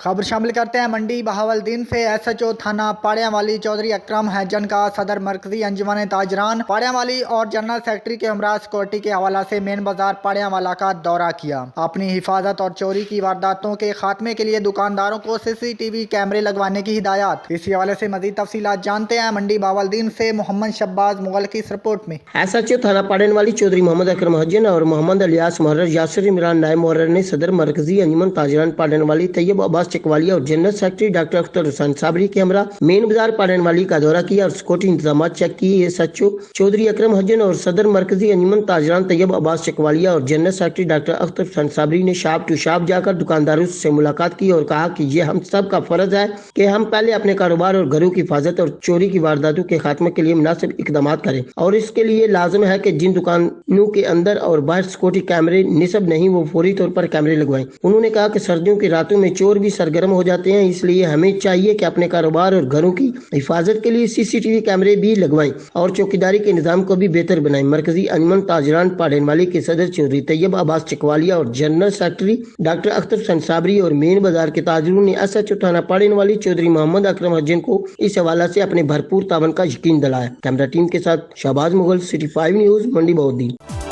खबर शामिल करते हैं मंडी बहावलदीन से। SHO थाना पाड़ियावाली चौधरी अकरम हैजन का सदर मरकजी अंजुमन ताजरान पाड़ियावाली और जनरल सेक्रेटरी के हमरा सिक्योरिटी के हवाला से मेन बाजार पाड़ियावाला का दौरा किया। अपनी हिफाजत और चोरी की वारदातों के खात्मे के लिए दुकानदारों को CCTV कैमरे लगवाने की हिदायत। इसी हवाले से मजीद तफसीलात जानते हैं मंडी बहावलदीन से मोहम्मद शब्बाज मुगल की इस रिपोर्ट में। SHO थाना पाड़ियावाली चौधरी मोहम्मद अकरम हैजन और मोहम्मद अलियास मुहर्रर यासिर इमरान नायब मुहर्रर ने सदर मरकजी अंजुमन ताजरान पाड़ियावाली तैयब अब्बास चकवालिया और general secretary doctor Akhtar Hussain Sabri के हमरा मेन बाजार पाड़ियावाली का दौरा किया और सिक्योरिटी इंतजाम चेक किए। SHO चौधरी अकरम हैजन और सदर मरकजी अंजुमन ताजरान तैयब अब्बास चकवालिया और general secretary doctor Akhtar Hussain Sabri ने शॉप टू शॉप जाकर दुकानदारों से मुलाकात की और कहा कि ये हम सब का फर्ज है कि हम पहले अपने कारोबार और घरों की हिफाजत और चोरी की वारदातों के खात्मे के लिए मुनासिब इकदाम करें और इसके लिए लाजिम है कि जिन दुकानों के अंदर और बाहर सिक्योरिटी कैमरे निस्ब नहीं वो फौरी तौर पर कैमरे लगवाएं। उन्होंने कहा कि सर्दियों की रातों में चोर भी सरगर्म हो जाते हैं, इसलिए हमें चाहिए कि अपने कारोबार और घरों की हिफाजत के लिए CCTV कैमरे भी लगवाएं और चौकीदारी के निजाम को भी बेहतर बनाएं। मरकजी अंजुमन ताजरान पाड़ियावाली के सदर चौधरी तैयब अब्बास चकवालिया और general secretary doctor Akhtar Hussain Sabri और मेन बाजार के ताजरों ने SHO थाना पाड़ियावाली चौधरी मोहम्मद अकरम हैजन को इस हवाला से अपने भरपूर तावन का यकीन दिलाया। कैमरा टीम के साथ शहबाज मुगल, City 5 न्यूज, मंडी बहावलदीन।